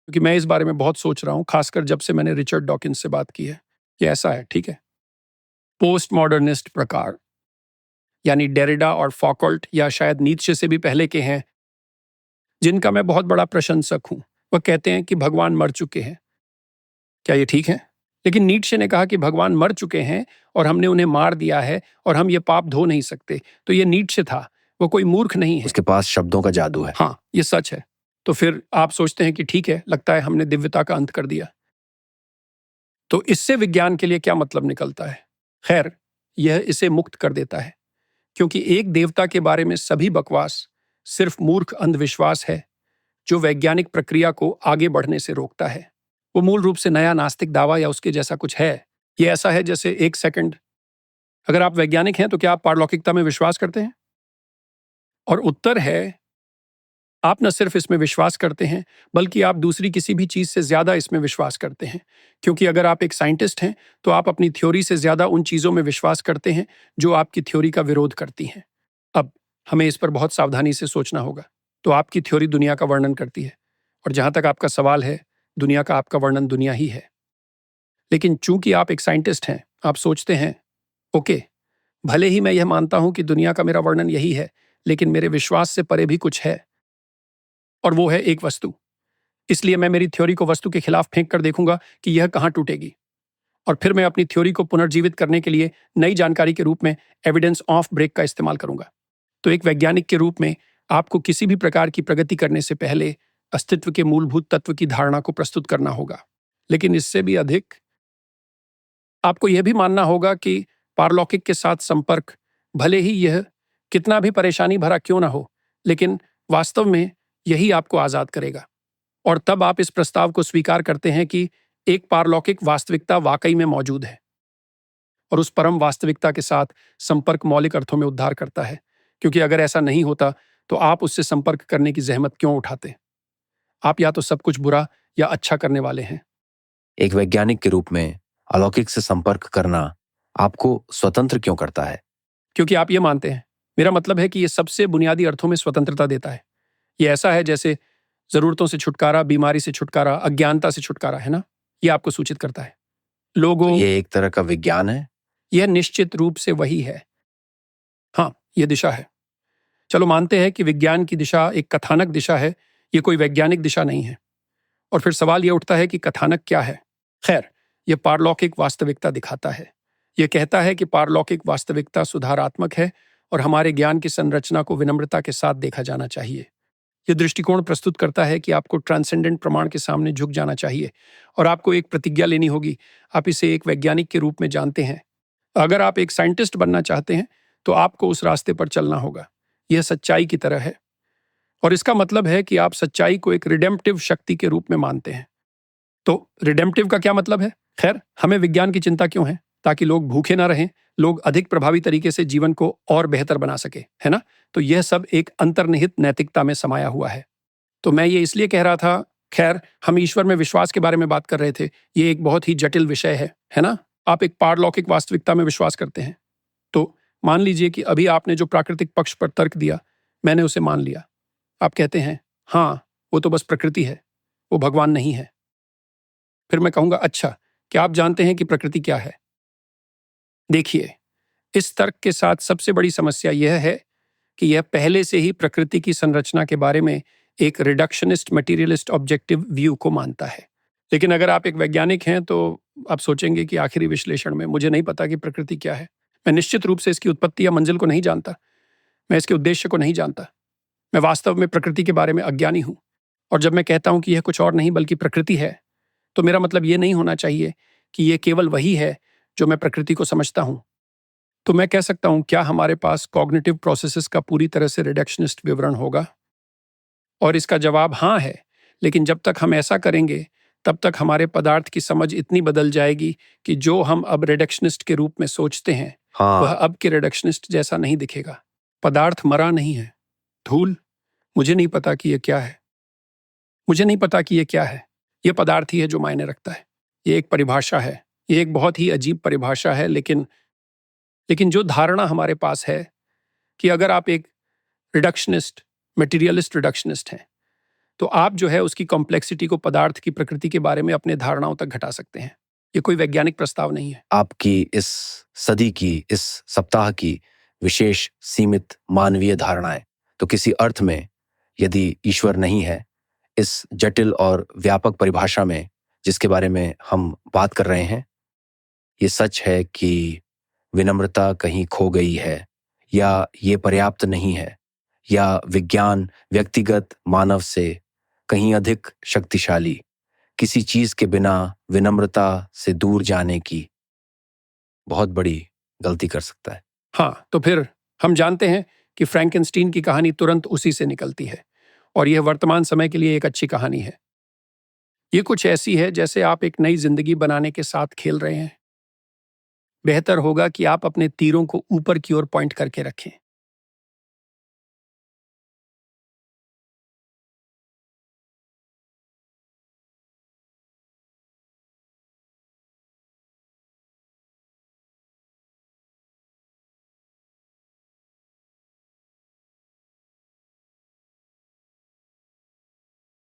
क्योंकि मैं इस बारे में बहुत सोच रहा हूँ, खासकर जब से मैंने रिचर्ड डॉकिंस से बात की है। कि ऐसा है, ठीक है, पोस्ट मॉडर्निस्ट प्रकार यानी डेरिडा और फौकॉल्ट या शायद नीत्शे से भी पहले के हैं, जिनका मैं बहुत बड़ा प्रशंसक हूं। वह कहते हैं कि भगवान मर चुके हैं। क्या ये ठीक है? लेकिन नीत्शे ने कहा कि भगवान मर चुके हैं और हमने उन्हें मार दिया है और हम ये पाप धो नहीं सकते। तो ये नीत्शे था, वो कोई मूर्ख नहीं है। उसके पास शब्दों का जादू है। हाँ, ये सच है। तो फिर आप सोचते हैं कि ठीक है, लगता है हमने दिव्यता का अंत कर दिया। तो इससे विज्ञान के लिए क्या मतलब निकलता है? खैर, यह इसे मुक्त कर देता है, क्योंकि एक देवता के बारे में सभी बकवास सिर्फ मूर्ख अंधविश्वास है जो वैज्ञानिक प्रक्रिया को आगे बढ़ने से रोकता है। वो मूल रूप से नया नास्तिक दावा या उसके जैसा कुछ है। ये ऐसा है जैसे, एक सेकंड, अगर आप वैज्ञानिक हैं तो क्या आप पारलौकिकता में विश्वास करते हैं? और उत्तर है, आप न सिर्फ इसमें विश्वास करते हैं, बल्कि आप दूसरी किसी भी चीज से ज्यादा इसमें विश्वास करते हैं। क्योंकि अगर आप एक साइंटिस्ट हैं तो आप अपनी थ्योरी से ज्यादा उन चीजों में विश्वास करते हैं जो आपकी थ्योरी का विरोध करती हैं। अब हमें इस पर बहुत सावधानी से सोचना होगा। तो आपकी थ्योरी दुनिया का वर्णन करती है, और जहां तक आपका सवाल है, दुनिया का आपका वर्णन दुनिया ही है। लेकिन चूंकि आप एक साइंटिस्ट हैं, आप सोचते हैं, ओके, भले ही मैं यह मानता हूं कि दुनिया का मेरा वर्णन यही है, लेकिन मेरे विश्वास से परे भी कुछ है, और वो है एक वस्तु। इसलिए मैं मेरी थ्योरी को वस्तु के खिलाफ फेंक कर देखूंगा कि यह कहां टूटेगी, और फिर मैं अपनी थ्योरी को पुनर्जीवित करने के लिए नई जानकारी के रूप में एविडेंस ऑफ ब्रेक का इस्तेमाल करूंगा। तो एक वैज्ञानिक के रूप में आपको किसी भी प्रकार की प्रगति करने से पहले अस्तित्व के मूलभूत तत्व की धारणा को प्रस्तुत करना होगा। लेकिन इससे भी अधिक, आपको यह भी मानना होगा कि पारलौकिक के साथ संपर्क, भले ही यह कितना भी परेशानी भरा क्यों ना हो, लेकिन वास्तव में यही आपको आजाद करेगा। और तब आप इस प्रस्ताव को स्वीकार करते हैं कि एक पारलौकिक वास्तविकता वाकई में मौजूद है, और उस परम वास्तविकता के साथ संपर्क मौलिक अर्थों में उद्धार करता है। क्योंकि अगर ऐसा नहीं होता तो आप उससे संपर्क करने की जहमत क्यों उठाते? आप या तो सब कुछ बुरा या अच्छा करने वाले हैं। एक वैज्ञानिक के रूप में अलौकिक से संपर्क करना आपको स्वतंत्र क्यों करता है? क्योंकि आप ये मानते हैं। मेरा मतलब है कि ये सबसे बुनियादी अर्थों में स्वतंत्रता देता है। ये ऐसा है जैसे जरूरतों से छुटकारा, बीमारी से छुटकारा, अज्ञानता से छुटकारा, है ना? ये आपको सूचित करता है। तो लोगों, ये एक तरह का विज्ञान है? यह निश्चित रूप से वही है। हाँ, यह दिशा है। चलो मानते हैं कि विज्ञान की दिशा एक कथानक दिशा है, ये कोई वैज्ञानिक दिशा नहीं है। और फिर सवाल यह उठता है कि कथानक क्या है? खैर, यह पारलौकिक वास्तविकता दिखाता है। यह कहता है कि पारलौकिक वास्तविकता सुधारात्मक है और हमारे ज्ञान की संरचना को विनम्रता के साथ देखा जाना चाहिए। यह दृष्टिकोण प्रस्तुत करता है कि आपको ट्रांसेंडेंट प्रमाण के सामने झुक जाना चाहिए और आपको एक प्रतिज्ञा लेनी होगी। आप इसे एक वैज्ञानिक के रूप में जानते हैं। अगर आप एक साइंटिस्ट बनना चाहते हैं तो आपको उस रास्ते पर चलना होगा। यह सच्चाई की तरह है, और इसका मतलब है कि आप सच्चाई को एक रिडेम्पटिव शक्ति के रूप में मानते हैं। तो रिडेम्पटिव का क्या मतलब है? खैर, हमें विज्ञान की चिंता क्यों है? ताकि लोग भूखे ना रहें, लोग अधिक प्रभावी तरीके से जीवन को और बेहतर बना सके, है ना? तो यह सब एक अंतर्निहित नैतिकता में समाया हुआ है। तो मैं ये इसलिए कह रहा था, खैर, हम ईश्वर में विश्वास के बारे में बात कर रहे थे। ये एक बहुत ही जटिल विषय है ना? आप एक पारलौकिक वास्तविकता में विश्वास करते हैं। तो मान लीजिए कि अभी आपने जो प्राकृतिक पक्ष पर तर्क दिया, मैंने उसे मान लिया। आप कहते हैं, हाँ, वो तो बस प्रकृति है, वो भगवान नहीं है। फिर मैं कहूंगा, अच्छा, क्या आप जानते हैं कि प्रकृति क्या है? देखिए, इस तर्क के साथ सबसे बड़ी समस्या यह है कि यह पहले से ही प्रकृति की संरचना के बारे में एक रिडक्शनिस्ट मटीरियलिस्ट ऑब्जेक्टिव व्यू को मानता है। लेकिन अगर आप एक वैज्ञानिक हैं तो आप सोचेंगे कि आखिरी विश्लेषण में मुझे नहीं पता कि प्रकृति क्या है। मैं निश्चित रूप से इसकी उत्पत्ति या मंजिल को नहीं जानता। मैं इसके उद्देश्य को नहीं जानता। मैं वास्तव में प्रकृति के बारे में अज्ञानी हूं। और जब मैं कहता हूं कि यह कुछ और नहीं बल्कि प्रकृति है, तो मेरा मतलब यह नहीं होना चाहिए कि यह केवल वही है जो मैं प्रकृति को समझता हूं। तो मैं कह सकता हूं, क्या हमारे पास कॉग्निटिव प्रोसेसेस का पूरी तरह से रिडक्शनिस्ट विवरण होगा? और इसका जवाब हाँ है। लेकिन जब तक हम ऐसा करेंगे, तब तक हमारे पदार्थ की समझ इतनी बदल जाएगी कि जो हम अब रिडक्शनिस्ट के रूप में सोचते हैं, वह अब के रिडक्शनिस्ट जैसा नहीं दिखेगा। पदार्थ मरा नहीं है। धूल, मुझे नहीं पता कि यह क्या है। मुझे नहीं पता कि यह क्या है। यह पदार्थ ही है जो मायने रखता है। यह एक परिभाषा है। यह एक बहुत ही अजीब परिभाषा है, लेकिन जो धारणा हमारे पास है कि अगर आप एक रिडक्शनिस्ट, मटीरियलिस्ट रिडक्शनिस्ट हैं, तो आप जो है उसकी कॉम्प्लेक्सिटी को पदार्थ की प्रकृति के बारे में अपने धारणाओं तक घटा सकते हैं। ये कोई वैज्ञानिक प्रस्ताव नहीं है। आपकी इस सदी की, इस सप्ताह की विशेष सीमित मानवीय धारणाएं, तो किसी अर्थ में यदि ईश्वर नहीं है, इस जटिल और व्यापक परिभाषा में जिसके बारे में हम बात कर रहे हैं, ये सच है कि विनम्रता कहीं खो गई है, या ये पर्याप्त नहीं है, या विज्ञान व्यक्तिगत मानव से कहीं अधिक शक्तिशाली किसी चीज के बिना विनम्रता से दूर जाने की बहुत बड़ी गलती कर सकता है। हाँ, तो फिर हम जानते हैं कि फ्रैंकेनस्टीन की कहानी तुरंत उसी से निकलती है, और यह वर्तमान समय के लिए एक अच्छी कहानी है। ये कुछ ऐसी है जैसे आप एक नई जिंदगी बनाने के साथ खेल रहे हैं। बेहतर होगा कि आप अपने तीरों को ऊपर की ओर पॉइंट करके रखें।